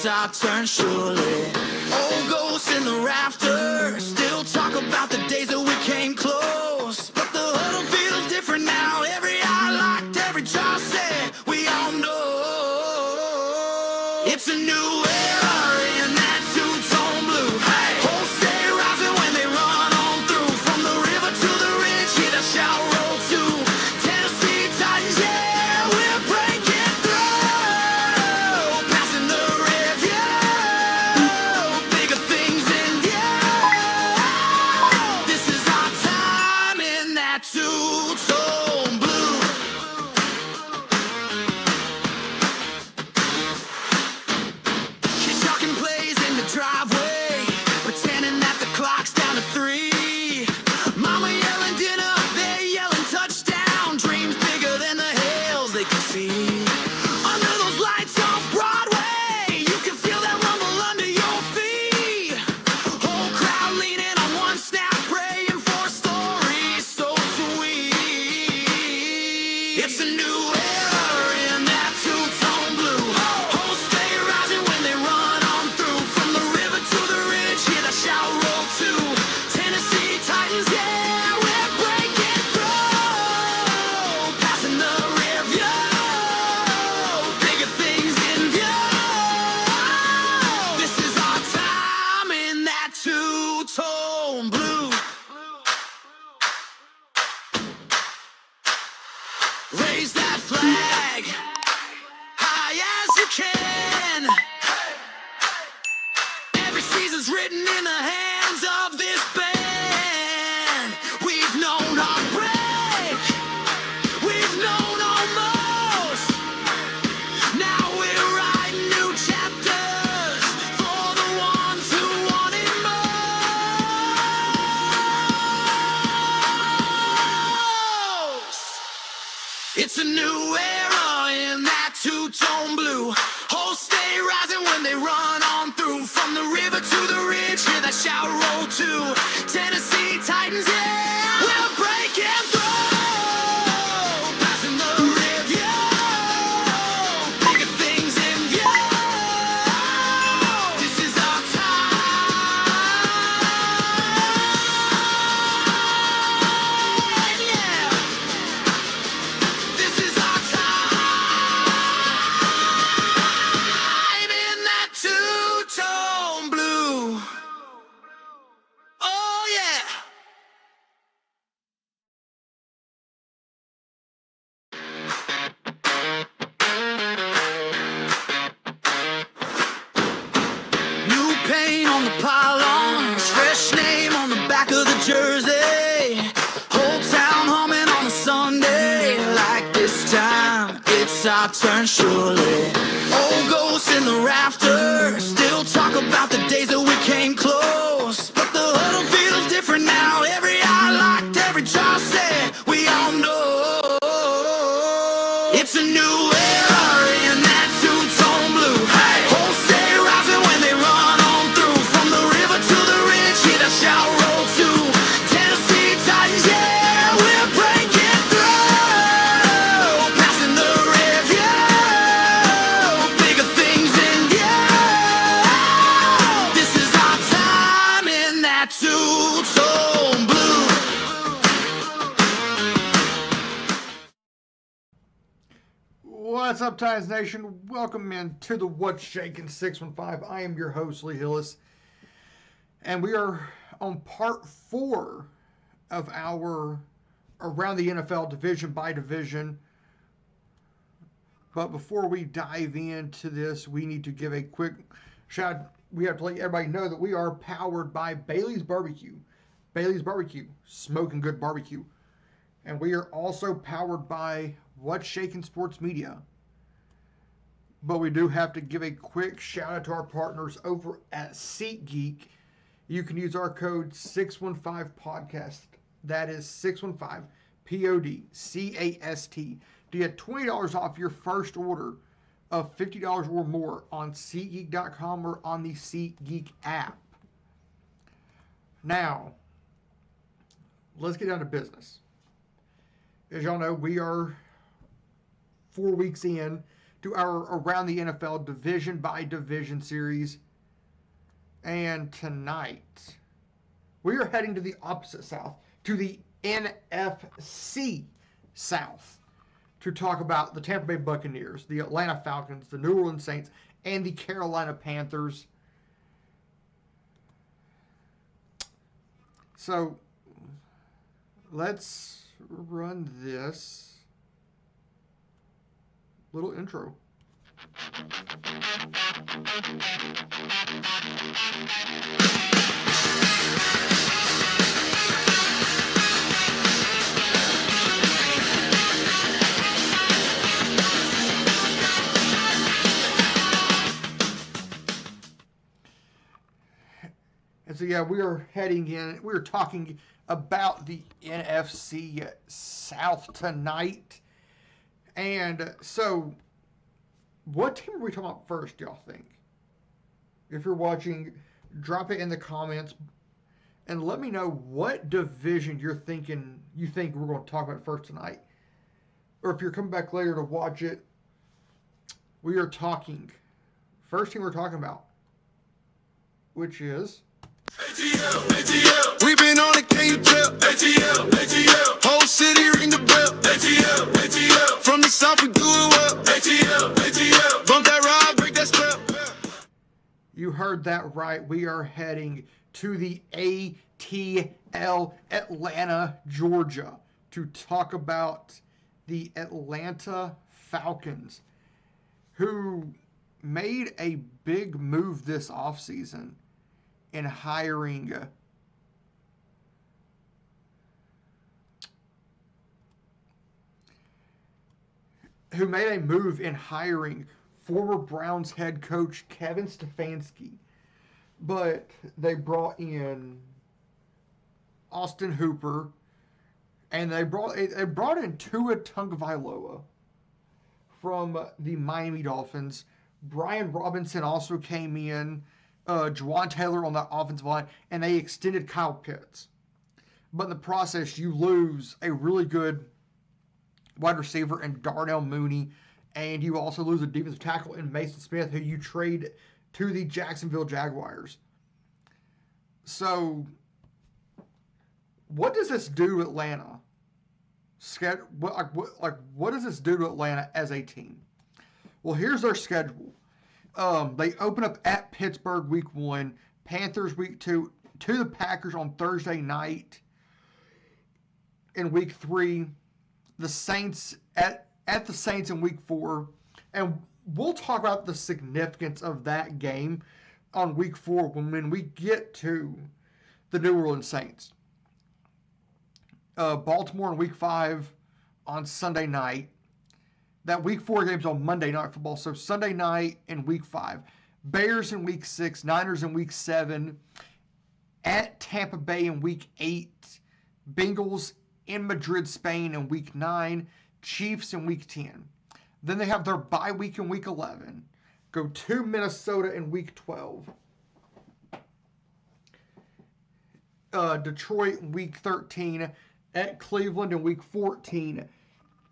It's our turn surely. Old ghosts in the rafters still talk about the days that we came close. But the huddle feels different now. Every eye locked, every jaw said, we all know. It's a new era in that two-tone blue. Hey, hosts stay rising when they run on through. From the river to the ridge, hear the shout roll to Tennessee Titans, yeah, we're breaking through. Passing the review, bigger things in view. This is our time in that two-tone blue. She's talking plays in the driveway, pretending that the clock's down to 3. Mama yelling dinner, they're yelling touchdown. Dreams bigger than the hills they can see. Under those lights off Broadway, you can feel that rumble under your feet. Whole crowd leaning on one snap, praying for a story so sweet. It's a new era in that two-tone blue. Hosts stay rising when they run on through. From the river to the ridge, hear the shout roll to Tennessee Titans, yeah, we're breaking through. Passing the review, bigger things in view. This is our time in that two-tone blue. Raise that flag high as you can. Every season's written in the hands of this band. We've known heartbreak, we've known almost. Now we're writing new chapters for the ones who want it most. It's a new era in that two-tone blue. Hosts stay rising when they run on through. From the river to the ridge, hear that shout roll to Tennessee Titans, yeah, we're breaking through. Passing the review, bigger things in view. This is our time, yeah. This is our time in that two-tone blue. Oh yeah. New paint on the pylons, fresh name on the back of the jersey. Whole town humming on a Sunday. Like this time, it's our turn surely. Old ghosts in the rafters still talk about the days that we came close. But the huddle feels different now. Every eye locked, every jaw said, we all know. It's a new era in that two-tone blue. Hey, hosts stay rising when they run on through. From the river to the ridge, hear the shout roll to Tennessee Titans, yeah, we're breaking through. Passing the review, bigger things in view. This is our time in that two-tone blue. What's up, Titans Nation? Welcome in to the What's Shaking 615. I am your host, Lee Hillis, and we are on part 4 of our Around the NFL division by division. But before we dive into this, we need to give a quick shout out. We have to let everybody know that we are powered by Bailey's Barbecue. Bailey's Barbecue, smoking good barbecue. And we are also powered by What's Shaking Sports Media. But we do have to give a quick shout out to our partners over at SeatGeek. You can use our code 615podcast. That is 615 PODCAST to get $20 off your first order of $50 or more on SeatGeek.com or on the SeatGeek app. Now, let's get down to business. As y'all know, we are 4 weeks in to our Around the NFL Division by Division series. And tonight, we are heading to the opposite South, to the NFC South, to talk about the Tampa Bay Buccaneers, the Atlanta Falcons, the New Orleans Saints, and the Carolina Panthers. So, let's run this little intro. And so, yeah, we are heading in. We are talking about the NFC South tonight. And so, what team are we talking about first, y'all think? If you're watching, drop it in the comments and let me know what division you think we're going to talk about first tonight. Or if you're coming back later to watch it, we are talking, first team we're talking about, which is ATL, ATL. We been on it, can you tell? ATL, ATL. Whole city ring the bell. ATL, ATL. From the south we do it well. ATL, ATL. Bump that ride, break that spell. You heard that right. We are heading to the ATL, Atlanta, Georgia, to talk about the Atlanta Falcons, who made a big move this offseason in hiring former Browns head coach Kevin Stefanski. But they brought in Austin Hooper, and they brought in Tua Tagovailoa from the Miami Dolphins. Brian Robinson also came in, Juwan Taylor on that offensive line, and they extended Kyle Pitts. But in the process, you lose a really good wide receiver in Darnell Mooney, and you also lose a defensive tackle in Mason Smith, who you trade to the Jacksonville Jaguars. So, what does this do to Atlanta? What does this do to Atlanta as a team? Well, here's their schedule. They open up at Pittsburgh week 1, Panthers week 2, to the Packers on Thursday night. In week 3, the Saints at the Saints in week 4, and we'll talk about the significance of that game on week 4 when we get to the New Orleans Saints. Baltimore in week 5 on Sunday night. That week 4 game's on Monday Night Football, so Sunday night in week 5. Bears in week 6, Niners in week 7, at Tampa Bay in week 8, Bengals in Madrid, Spain in week 9, Chiefs in week 10. Then they have their bye week in week 11. Go to Minnesota in week 12. Detroit in week 13. At Cleveland in week 14.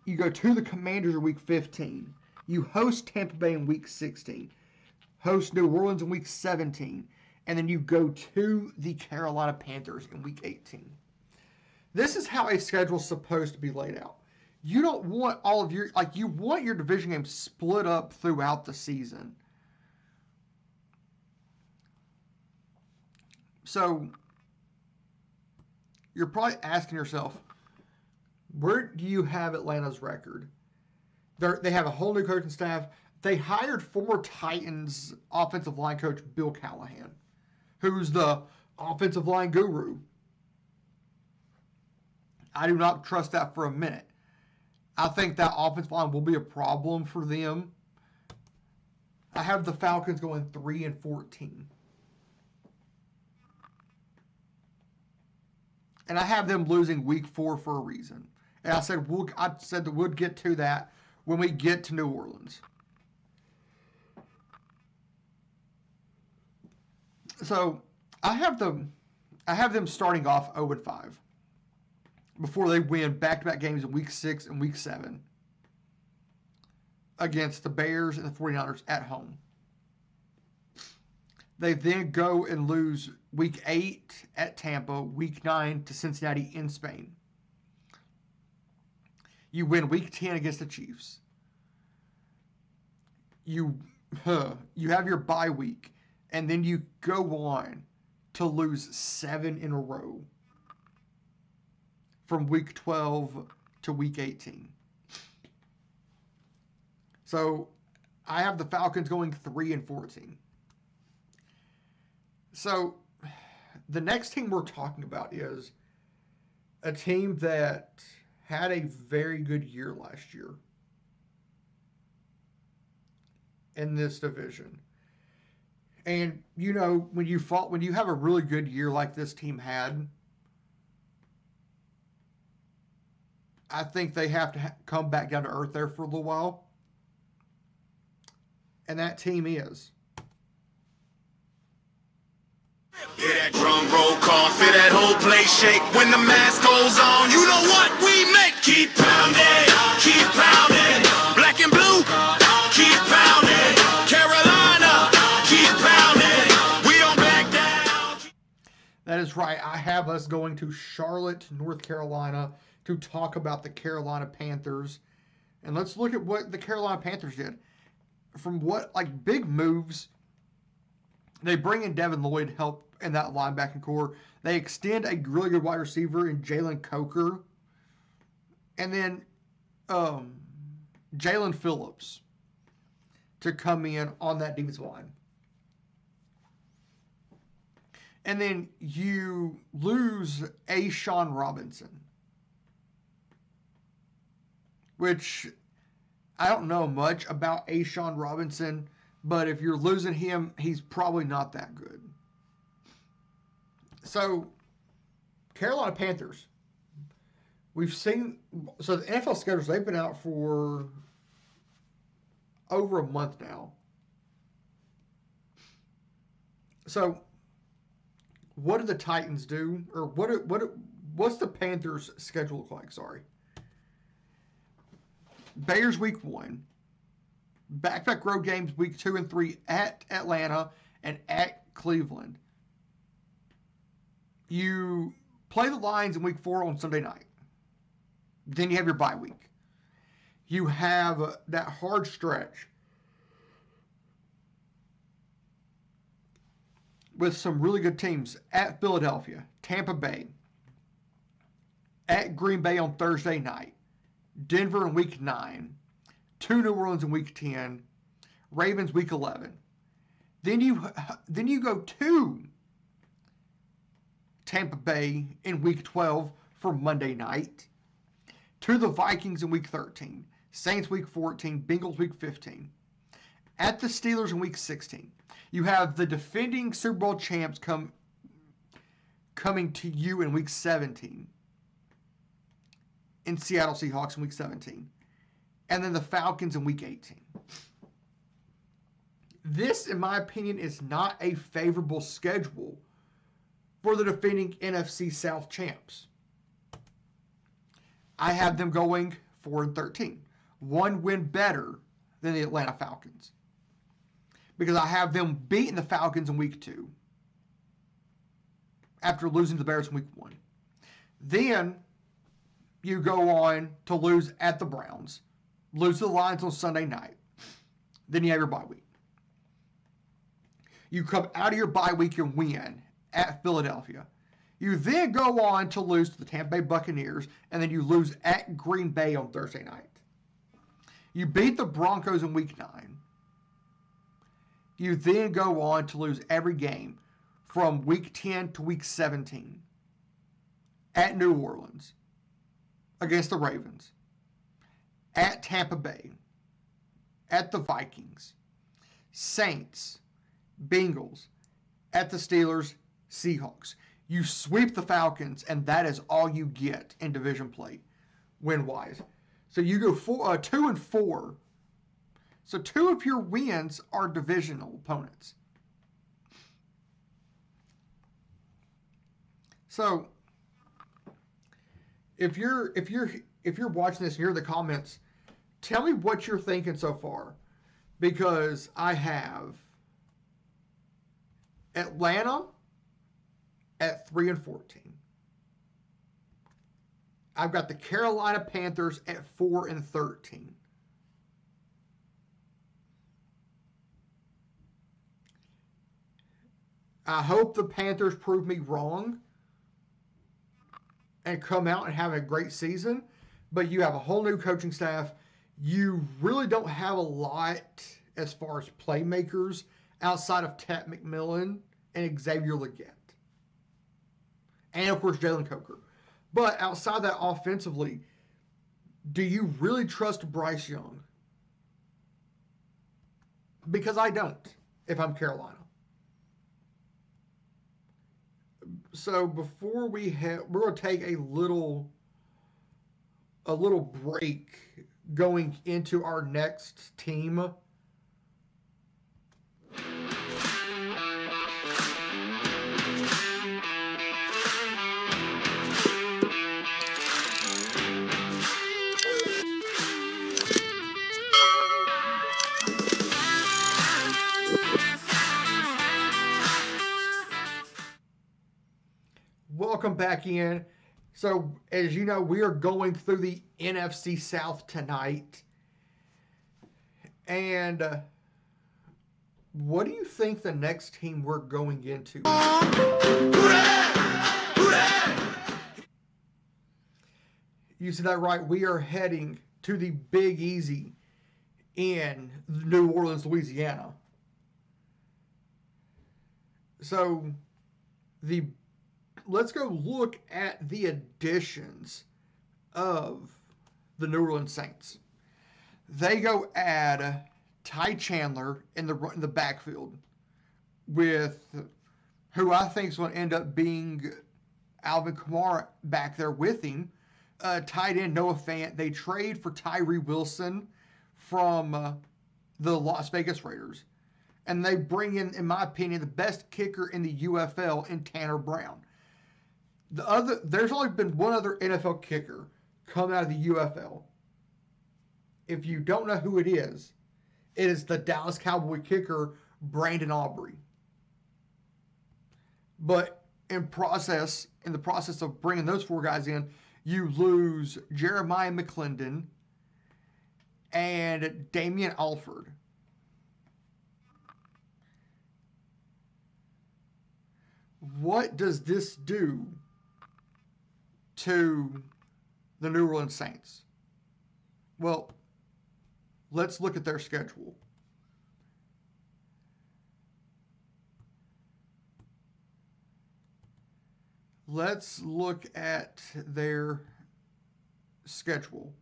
You go to the Commanders in week 15. You host Tampa Bay in week 16. Host New Orleans in week 17. And then you go to the Carolina Panthers in week 18. This is how a schedule is supposed to be laid out. You don't want all of your, you want your division games split up throughout the season. So, you're probably asking yourself, where do you have Atlanta's record? They have a whole new coaching staff. They hired former Titans offensive line coach Bill Callahan, who's the offensive line guru. I do not trust that for a minute. I think that offensive line will be a problem for them. I have the Falcons going 3-14. And I have them losing week 4 for a reason. And I said that we'll get to that when we get to New Orleans. So I have them starting off 0-5 before they win back-to-back games in week 6 and week 7. against the Bears and the 49ers at home. They then go and lose week 8 at Tampa, week 9 to Cincinnati in Spain. You win week 10 against the Chiefs. You have your bye week, and then you go on to lose 7 in a row from week 12 to week 18. So I have the Falcons going 3-14. So the next team we're talking about is a team that had a very good year last year in this division. And you know, when you have a really good year like this team had, I think they have to come back down to earth there for a little while. And that team is. Hear that drum roll call, feel that whole place shake when the mask goes on. You know what we make? Keep pounding, keep pounding. Black and blue, keep pounding. Carolina, keep pounding. We don't back down. That is right. I have us going to Charlotte, North Carolina to talk about the Carolina Panthers. And let's look at what the Carolina Panthers did. From big moves, they bring in Devin Lloyd to help in that linebacking core. They extend a really good wide receiver in Jalen Coker. And then Jalen Phillips to come in on that defensive line. And then you lose A'Shawn Robinson, which I don't know much about A'Shawn Robinson, but if you're losing him, he's probably not that good. So, Carolina Panthers, we've seen, so the NFL schedules, they've been out for over a month now. So, what do the Titans do? Or what's the Panthers' schedule look like? Sorry. Bears week 1. Back-to-back road games week 2 and 3 at Atlanta and at Cleveland. You play the Lions in week 4 on Sunday night. Then you have your bye week. You have that hard stretch with some really good teams at Philadelphia, Tampa Bay, at Green Bay on Thursday night, Denver in week 9, to New Orleans in week 10, Ravens week 11. Then you go to Tampa Bay in week 12 for Monday night, to the Vikings in week 13, Saints week 14, Bengals week 15, at the Steelers in week 16. You have the defending Super Bowl champs coming to you in week 17, in Seattle Seahawks in week 17, and then the Falcons in week 18. This, in my opinion, is not a favorable schedule for the defending NFC South champs. I have them going 4-13. One win better than the Atlanta Falcons, because I have them beating the Falcons in week 2 after losing to the Bears in week 1. Then you go on to lose at the Browns, lose to the Lions on Sunday night. Then you have your bye week. You come out of your bye week and win at Philadelphia. You then go on to lose to the Tampa Bay Buccaneers, and then you lose at Green Bay on Thursday night. You beat the Broncos in week 9. You then go on to lose every game from week 10 to week 17 at New Orleans against the Ravens, at Tampa Bay, at the Vikings, Saints, Bengals, at the Steelers, Seahawks. You sweep the Falcons, and that is all you get in division play, win-wise. So you go 2-4. So 2 of your wins are divisional opponents. So if you're watching this and you're in the comments tell me what you're thinking so far, because I have Atlanta at 3-14. I've got the Carolina Panthers at 4-13. I hope the Panthers prove me wrong and come out and have a great season. But you have a whole new coaching staff. You really don't have a lot as far as playmakers outside of Ted McMillan and Xavier Legette. And, of course, Jalen Coker. But outside that offensively, do you really trust Bryce Young? Because I don't, if I'm Carolina. So before we're going to take a little break going into our next team. Welcome back in. So, as you know, we are going through the NFC South tonight. And what do you think the next team we're going into? You said that right. We are heading to the Big Easy in New Orleans, Louisiana. So, let's go look at the additions of the New Orleans Saints. They go add Ty Chandler in the backfield with who I think is going to end up being Alvin Kamara back there with him. Tight end Noah Fant. They trade for Tyree Wilson from the Las Vegas Raiders. And they bring in my opinion, the best kicker in the UFL in Tanner Brown. There's only been one other NFL kicker come out of the UFL. If you don't know who it is the Dallas Cowboy kicker, Brandon Aubrey. But in the process of bringing those four guys in, you lose Jeremiah McClendon and Damian Alford. What does this do to the New Orleans Saints? Well, let's look at their schedule. Let's look at their schedule.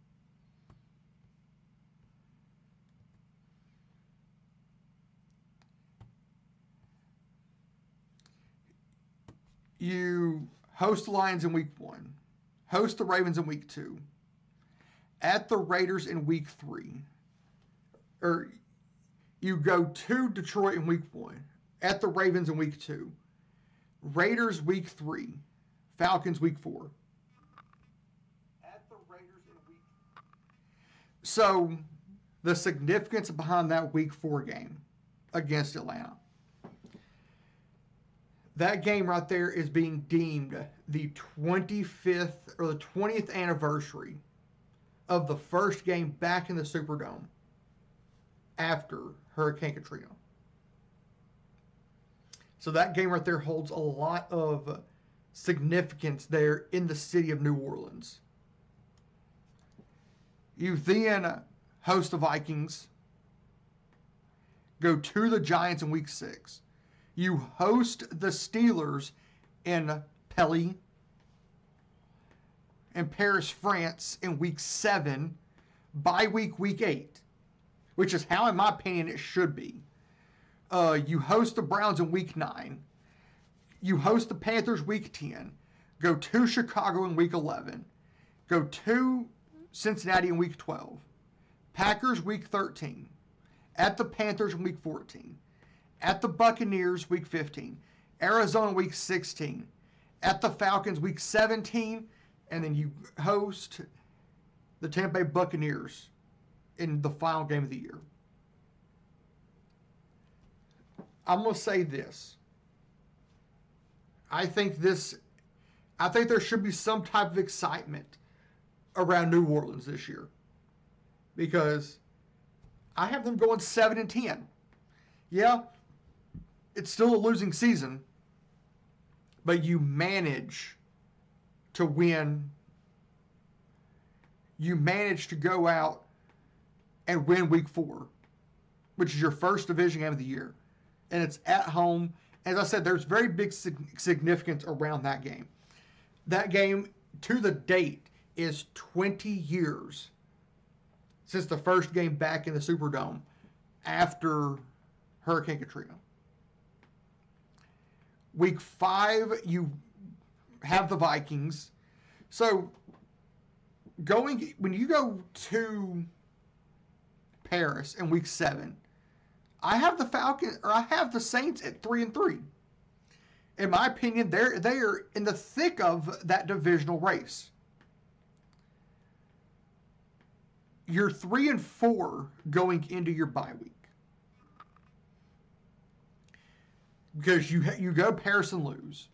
You host the Lions in week 1. Host the Ravens in week 2. At the Raiders in week 3. Or you go to Detroit in week 1. At the Ravens in week 2. Raiders week 3. Falcons week 4. At the Raiders in week 3. So the significance behind that week 4 game against Atlanta. That game right there is being deemed the 25th or the 20th anniversary of the first game back in the Superdome after Hurricane Katrina. So that game right there holds a lot of significance there in the city of New Orleans. You then host the Vikings, go to the Giants in week 6. You host the Steelers in Paris, in Paris, France in week 7, bye week 8, which is how, in my opinion, it should be. You host the Browns in week 9. You host the Panthers week 10. Go to Chicago in week 11. Go to Cincinnati in week 12. Packers week 13. At the Panthers in week 14. At the Buccaneers week 15. Arizona week 16. At the Falcons week 17. And then you host the Tampa Bay Buccaneers in the final game of the year. I'm going to say this. I think there should be some type of excitement around New Orleans this year, because I have them going 7-10. Yeah, it's still a losing season, but you manage to win. You manage to go out and win week 4, which is your first division game of the year. And it's at home. As I said, there's very big significance around that game. That game, to the date, is 20 years since the first game back in the Superdome after Hurricane Katrina. Week 5, you have the Vikings. So, when you go to Paris in week 7, I have the Saints at 3-3. In my opinion, they are in the thick of that divisional race. You're 3-4 going into your bye week, because you go Paris and lose.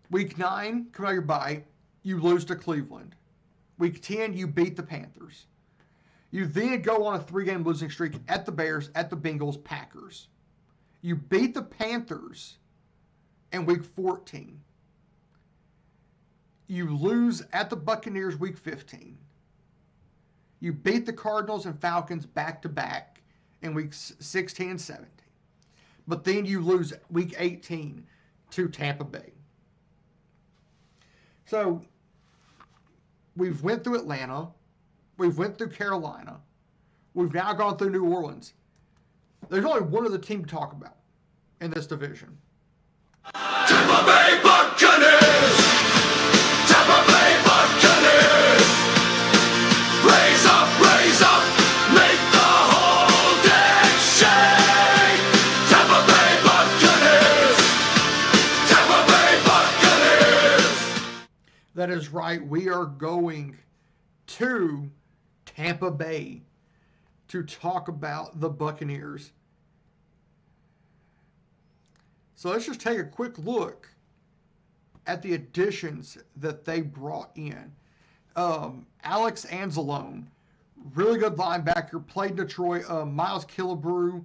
Week 9, come out of your bye, you lose to Cleveland. Week 10, you beat the Panthers. You then go on a 3-game losing streak at the Bears, at the Bengals, Packers. You beat the Panthers in week 14. You lose at the Buccaneers week 15. You beat the Cardinals and Falcons back-to-back in weeks 16 and 17. But then you lose week 18 to Tampa Bay. So, we've went through Atlanta. We've went through Carolina. We've now gone through New Orleans. There's only one other team to talk about in this division. Tampa Bay Buccaneers! Tampa Bay Buccaneers! Raise up, make the whole deck shake! Tampa Bay Buccaneers! Tampa Bay Buccaneers! That is right. We are going to Tampa Bay to talk about the Buccaneers. So let's just take a quick look at the additions that they brought in. Alex Anzalone, really good linebacker, played in Detroit. Miles Killebrew,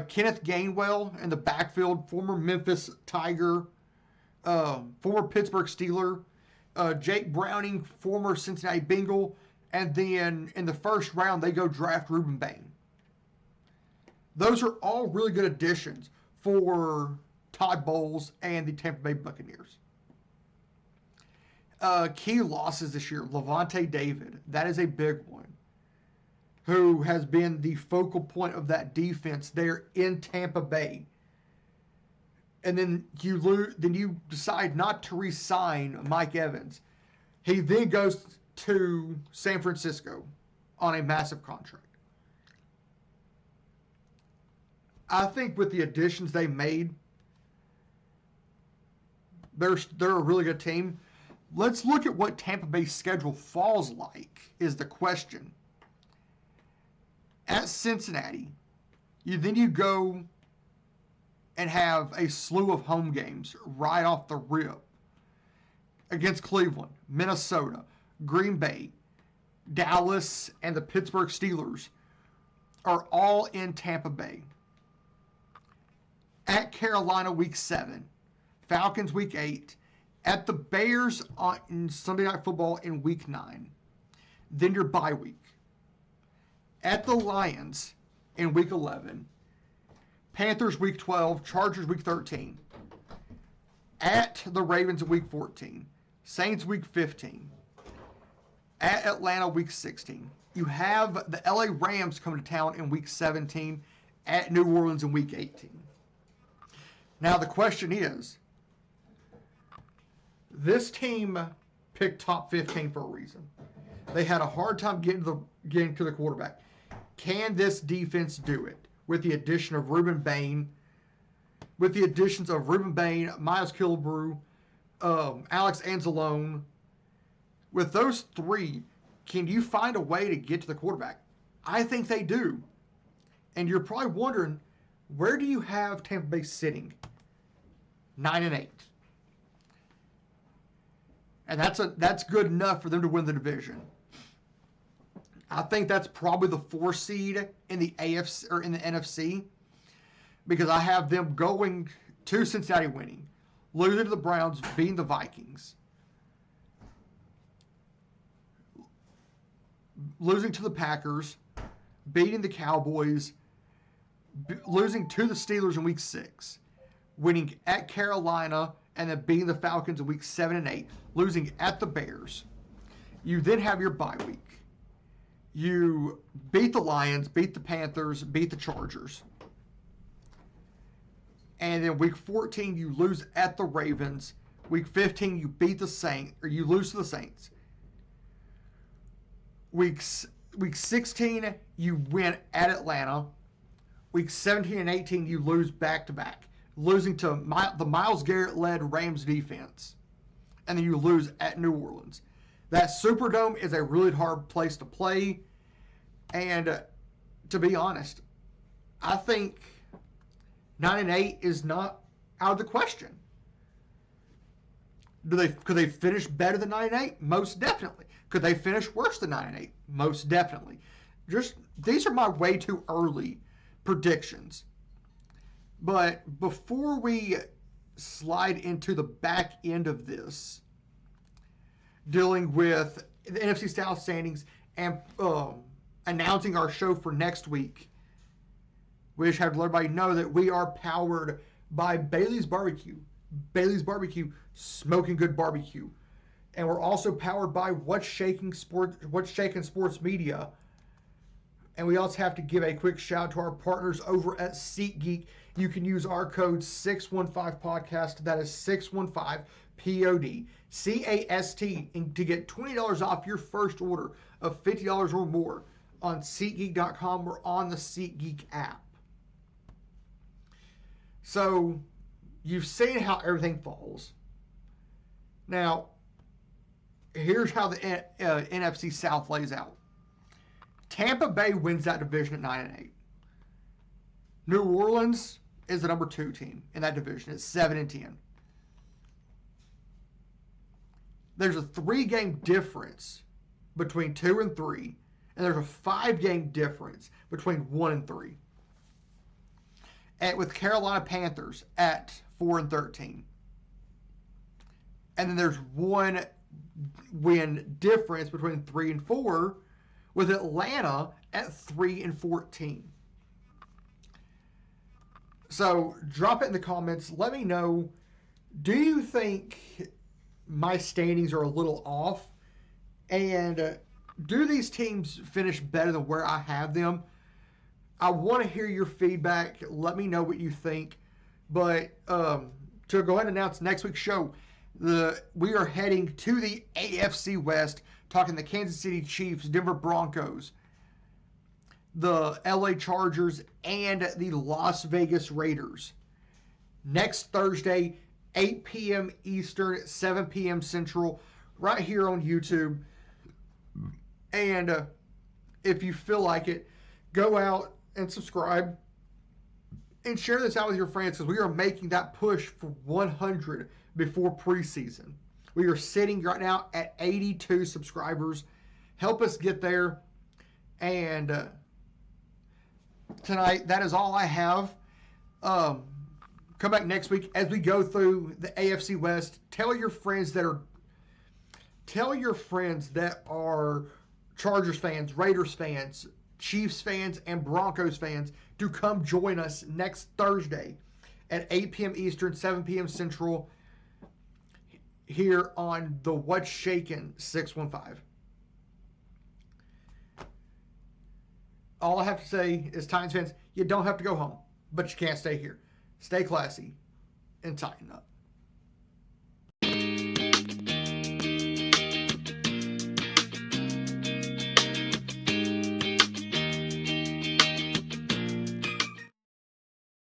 Kenneth Gainwell in the backfield, former Memphis Tiger, former Pittsburgh Steeler, Jake Browning, former Cincinnati Bengal, and then in the first round they go draft Ruben Bain. Those are all really good additions for Todd Bowles and the Tampa Bay Buccaneers. Key losses this year, Levante David, that is a big one, who has been the focal point of that defense there in Tampa Bay. And then you decide not to re-sign Mike Evans. He then goes to San Francisco on a massive contract. I think with the additions they made, they're a really good team. Let's look at what Tampa Bay's schedule falls like, is the question. At Cincinnati, you go and have a slew of home games right off the rip against Cleveland, Minnesota, Green Bay, Dallas, and the Pittsburgh Steelers are all in Tampa Bay. At Carolina, week 7. Falcons, week 8. At the Bears on Sunday Night Football in week 9. Then your bye week. At the Lions in week 11. Panthers, week 12. Chargers, week 13. At the Ravens in week 14. Saints, week 15. At Atlanta, week 16. You have the LA Rams coming to town in week 17. At New Orleans in week 18. Now the question is, this team picked top 15 for a reason. They had a hard time getting to the quarterback. Can this defense do it with the addition of Ruben Bain? With the additions of Ruben Bain, Miles Killebrew, Alex Anzalone, with those three, Can you find a way to get to the quarterback? I think they do. And you're probably wondering, where do you have Tampa Bay sitting? 9-8. And that's good enough for them to win the division. I think that's probably the 4 seed in the AFC or in the NFC, because I have them going to Cincinnati, winning, losing to the Browns, beating the Vikings, losing to the Packers, beating the Cowboys, losing to the Steelers in week 6, winning at Carolina, and then beating the Falcons in week 7 and 8, losing at the Bears. You then have your bye week. You beat the Lions, beat the Panthers, beat the Chargers. And then week 14, you lose at the Ravens. Week 15, you beat the Saints, or you lose to the Saints. Week 16, you win at Atlanta. Week 17 and 18, you lose back-to-back, losing to the Myles Garrett-led Rams defense. And then you lose at New Orleans. That Superdome is a really hard place to play. And to be honest, I think 9-8 is not out of the question. Could they finish better than 9-8? Most definitely. Could they finish worse than 9-8? Most definitely. These are my way too early predictions. But before we slide into the back end of this, dealing with the NFC South standings and announcing our show for next week, we just have to let everybody know that we are powered by Bailey's Barbecue. Bailey's Barbecue, smoking good barbecue. And we're also powered by What's Shaking Sports Media. And we also have to give a quick shout out to our partners over at SeatGeek. You can use our code 615podcast. That is 615POD CAST to get $20 off your first order of $50 or more on SeatGeek.com or on the SeatGeek app. So you've seen how everything falls. Now, here's how the NFC South lays out. Tampa Bay wins that division at 9-8. New Orleans is the number 2 team in that division at 7-10. There's a 3-game difference between 2 and 3, and there's a 5-game difference between 1 and 3. With Carolina Panthers at 4-13. And then there's 1 win difference between 3 and 4 with Atlanta at 3-14. So drop it in the comments. Let me know, do you think my standings are a little off? And do these teams finish better than where I have them? I want to hear your feedback. Let me know what you think. But to go ahead and announce next week's show, we are heading to the AFC West, talking the Kansas City Chiefs, Denver Broncos, the LA Chargers, and the Las Vegas Raiders. Next Thursday, 8 p.m. Eastern, 7 p.m. Central, right here on YouTube. And if you feel like it, go out and subscribe and share this out with your friends, because we are making that push for 100 before preseason. We are sitting right now at 82 subscribers. Help us get there. And tonight, that is all I have. Come back next week as we go through the AFC West. Tell your friends that are Chargers fans, Raiders fans, Chiefs fans, and Broncos fans to come join us next Thursday at 8 p.m. Eastern, 7 p.m. Central, here on the What's Shakin' 615. All I have to say is, Titans fans, you don't have to go home, but you can't stay here. Stay classy and tighten up.